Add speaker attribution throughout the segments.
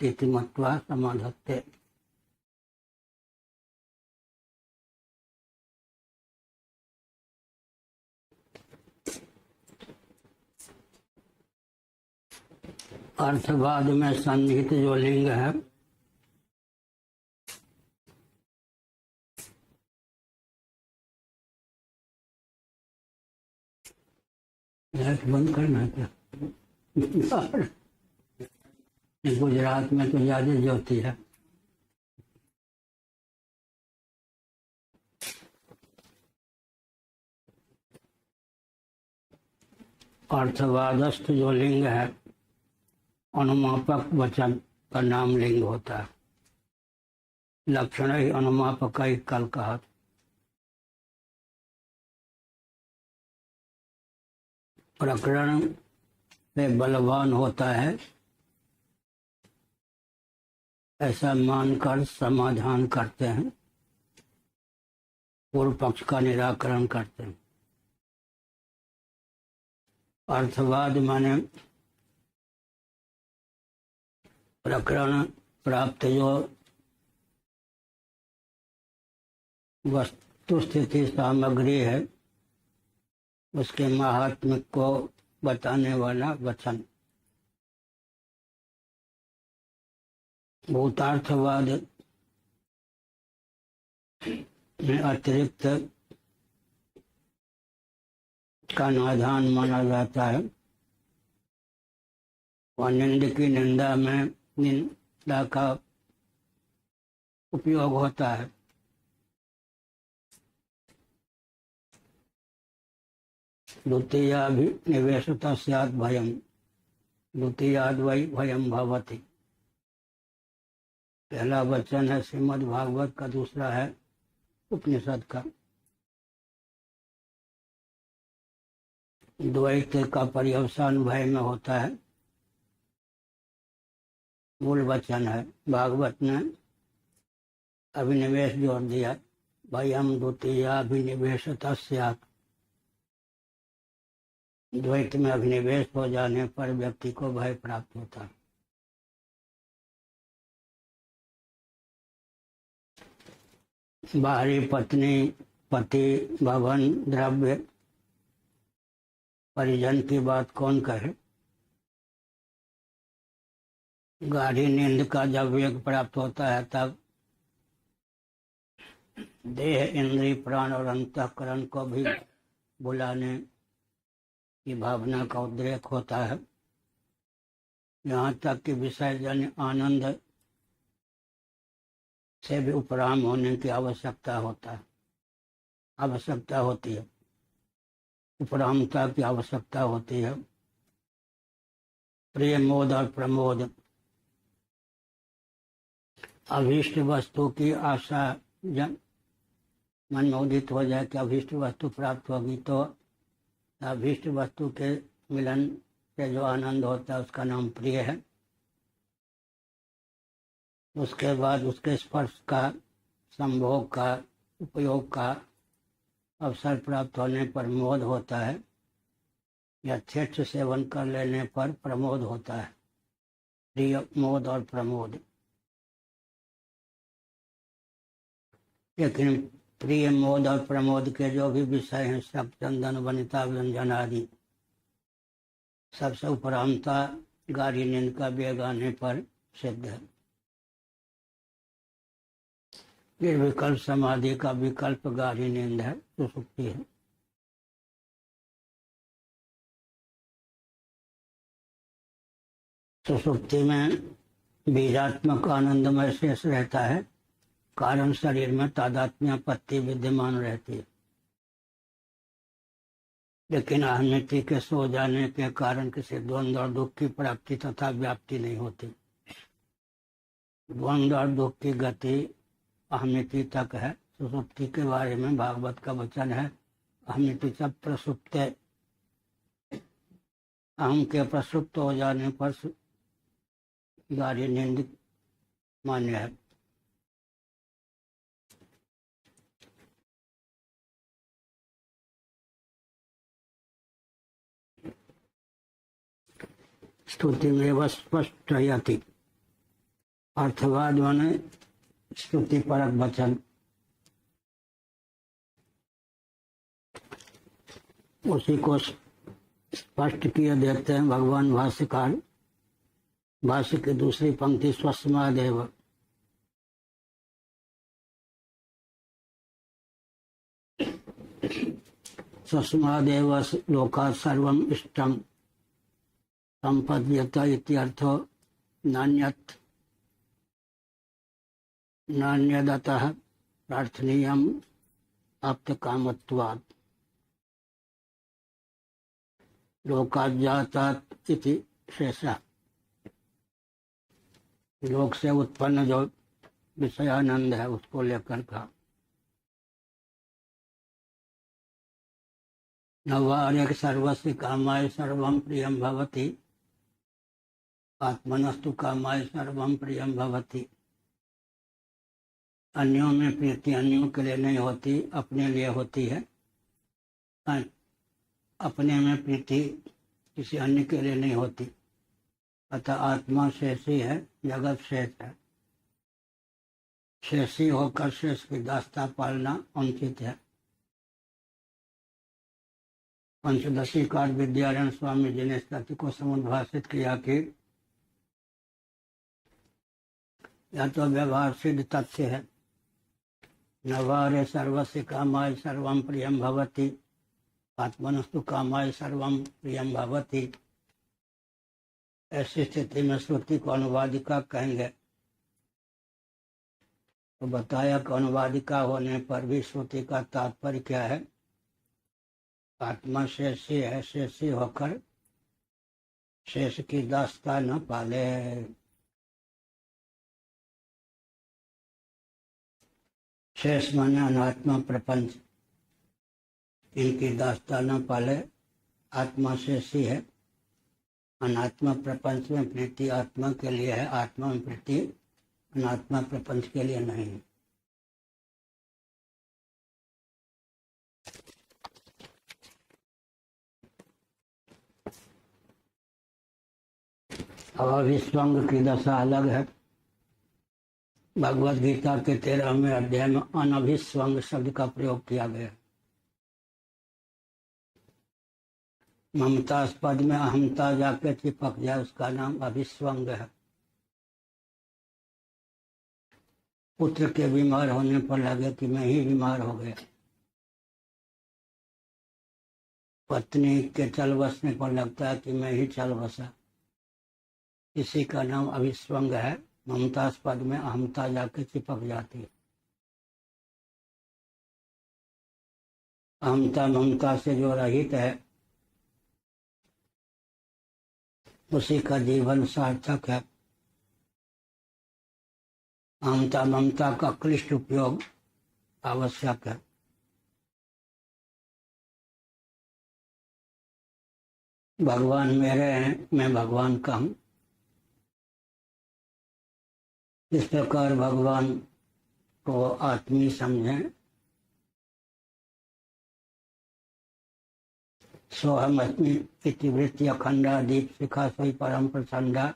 Speaker 1: इति मत्वा समाधत्ते। अर्थवाद में सन्निहित जो लिंग है बंद करना क्या? गुजरात में तो ज्यादा ज्योति है। अर्थवादस्थ जो लिंग है अनुमापक वचन का नाम लिंग होता है। लक्षण ही अनुमापक ही कल कहा। प्रकरण से बलवान होता है ऐसा मानकर समाधान करते हैं, पूर्व पक्ष का निराकरण करते हैं। अर्थवाद माने प्रकरण प्राप्त जो वस्तु स्थिति सामग्री है उसके महात्म्य को बताने वाला वचन। भूतार्थवाद में अतिरिक्त का आधान माना जाता है और निंद की निंदा में निंदा का उपयोग होता है। द्वितीयाभिनिवेशतः स्यात् भयम्, द्वितीयाद् वै भयम् भवति। पहला वचन है श्रीमद् भागवत का, दूसरा है उपनिषद का। द्वैत का पर्यवसान भय में होता है, मूल वचन है। भागवत ने अभिनिवेश जोड़ दिया, भयम् द्वितीयाभिनिवेशतः स्यात्। द्वैत में अभिनिवेश हो जाने पर व्यक्ति को भय प्राप्त होता है। बाहरी पत्नी, पति, भवन, द्रव्य, परिजन की बात कौन कहे। गाढ़ी नींद का जब वेग प्राप्त होता है तब देह, इंद्रिय, प्राण और अंतःकरण को भी बुलाने की भावना का उद्रेक होता है। यहाँ तक कि विषयजन्य आनंद से भी उपराम होने की आवश्यकता होती है। उपरामता की आवश्यकता होती है। प्रिय, मोद और प्रमोद, अभीष्ट वस्तु की आशा जन मन में उदित हो जाए कि अभीष्ट वस्तु प्राप्त होगी तो अभीष्ट वस्तु के मिलन से जो आनंद होता है उसका नाम प्रिय है। उसके बाद उसके स्पर्श का, संभोग का, उपयोग का अवसर प्राप्त होने पर मोद होता है या यथेच्छ सेवन कर लेने पर प्रमोद होता है। प्रिय, मोद और प्रमोद। लेकिन प्रिय, मोद और प्रमोद के जो भी विषय हैं, सब चंदन, वनिता, व्यंजन आदि, सबसे उपरामता गाढ़ी नींद का वेग आने पर सिद्ध है। निर्विकल्प समाधि का विकल्प गाढ़ी नींद है, सुषुप्ति है। सुषुप्ति में बीजात्मक आनंदमय शेष रहता है, कारण शरीर में तादात्म्यापत्ति विद्यमान रहती है। लेकिन अहमिति के सो जाने के कारण किसी द्वंद्व और दुख की प्राप्ति तथा व्याप्ति नहीं होती। द्वंद्व और दुख की गति अहमिति तक है। सुषुप्ति के बारे में भागवत का वचन है, अहमिति च प्रसुप्ते। अहम के प्रसुप्त हो जाने पर गाढ़ी नींद मान्य है। स्तुति में स्पष्टयति, अर्थवाद माने श्रुति परक वचन। उसी को स्पष्ट किए देते हैं भगवान भाष्यकार। भाष्य की दूसरी पंक्ति स्वस्मादेव। स्वस्मादेव लोकात् सर्वम् इष्टम् संपद्यत इत्यर्थो नान्यदतः प्रार्थनीयम् आप्तकामत्वात्। लोकात् जातात् इति शेषः। लोक से उत्पन्न जो विषयानंद है उसको लेकर का। नवार्यक सर्वस्य कामाय सर्वं प्रियं भवति आत्मनस्तु कामाय सर्वं प्रियं भवति। अन्यों में प्रीति अन्यों के लिए नहीं होती, अपने लिए होती है। अपने में प्रीति किसी अन्य के लिए नहीं होती। अतः आत्मा शेषी है, जगत शेष है। शेषी होकर शेष की दास्ता पालना अनुचित है। पंचदशी कार विद्यारायण स्वामी जी ने इस तथ्य को समुद्भाषित किया कि यह तो व्यवहार सिद्ध तथ्य है। नवारे सर्वस्य कामाय सर्वं प्रियं भवति आत्मनस्तु कामाय सर्वं प्रियं भवति। ऐसी स्थिति में श्रुति को अनुवादिका कहेंगे। तो बताया कि अनुवादिका होने पर भी श्रुति का तात्पर्य क्या है। आत्मा शेषी है, शेषी होकर शेष की दास्ता न पाले। शेष माने अनात्मा प्रपंच, इनकी दास्ता न पाले। आत्मा शेषी है, अनात्मा प्रपंच में प्रीति आत्मा के लिए है, आत्मा में प्रीति अनात्मा प्रपंच के लिए नहीं है। अविस्वंग की दशा अलग है। भगवद गीता के 13वें अध्याय में अनभिस्वंग शब्द का प्रयोग किया गया। ममतास्पद में अहमता जाके चिपक जाए उसका नाम अभिस्वंग है। पुत्र के बीमार होने पर लगे कि मैं ही बीमार हो गया। पत्नी के चल बसने पर लगता है कि मैं ही चल बसा। इसी का नाम अभिस्वंग है। ममतास्पद में अहमता जाके चिपक जाती है। अहमता ममता से जो रहित है उसी का जीवन सार्थक है। अहमता ममता का क्लिष्ट उपयोग आवश्यक है। भगवान मेरे हैं, मैं भगवान का हूं। इस प्रकार भगवान को आत्मी समझें। सोहमस्मि इति वृत्ति अखंडा दीप शिखा सोई परम प्रचंडा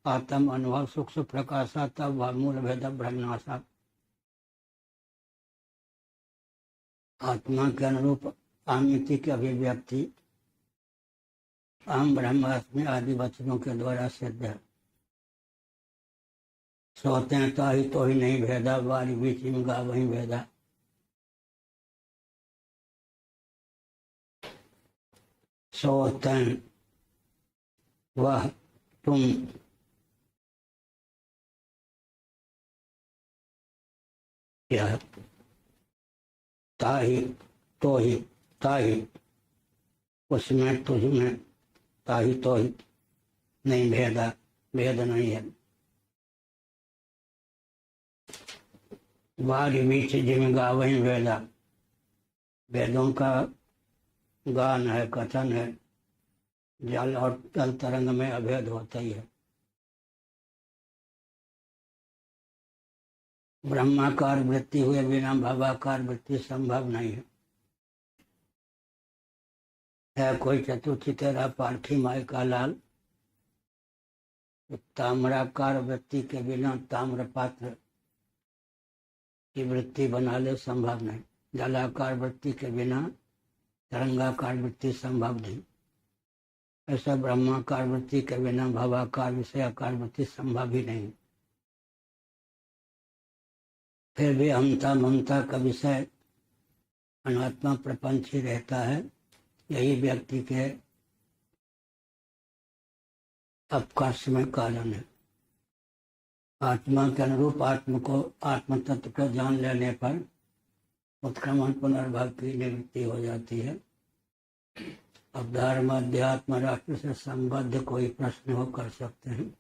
Speaker 1: आत्म अनुभव सूक्ष्म प्रकाशा तब मूल भेद ब्रह्मनाशा। आत्मा के अनुरूप अहमिति की अभिव्यक्ति अहम ब्रह्मास्मि आदि वचनों के द्वारा सिद्ध है। सोते हैं तो ही नहीं भेदा, बारी बीच में गा वही भेदा। सोते वह तुम यह ताही तो ही ताही उसमें तुझमें ताही तो ही नहीं भेदा, भेद नहीं है। बारी बीच जिम गा वही वेदा। वेदों का गान है, कथन है। जल और जल तरंग में अभेद होता ही है। ब्रह्माकार वृत्ति हुए बिना भवाकार वृत्ति संभव नहीं है। कोई चतुर्थी तेरा पार्थी माई का लाल, तो ताम्राकार वृत्ति के बिना ताम्र पात्र की वृत्ति बना ले संभव नहीं, जलाकार वृत्ति के बिना तरंगाकार वृत्ति संभव नहीं, ऐसा ब्रह्माकार वृत्ति के बिना भवाकार विषयाकार वृत्ति संभव ही नहीं। फिर भी अहंता ममता का विषय अनात्मा प्रपंच ही रहता है। यही व्यक्ति के अपकर्ष में कारण है। आत्मा के अनुरूप आत्म तत्व को जान लेने पर उत्क्रमण पुनर्भव की निवृत्ति हो जाती है। अब धर्म अध्यात्म राष्ट्र से संबद्ध कोई प्रश्न हो कर सकते हैं।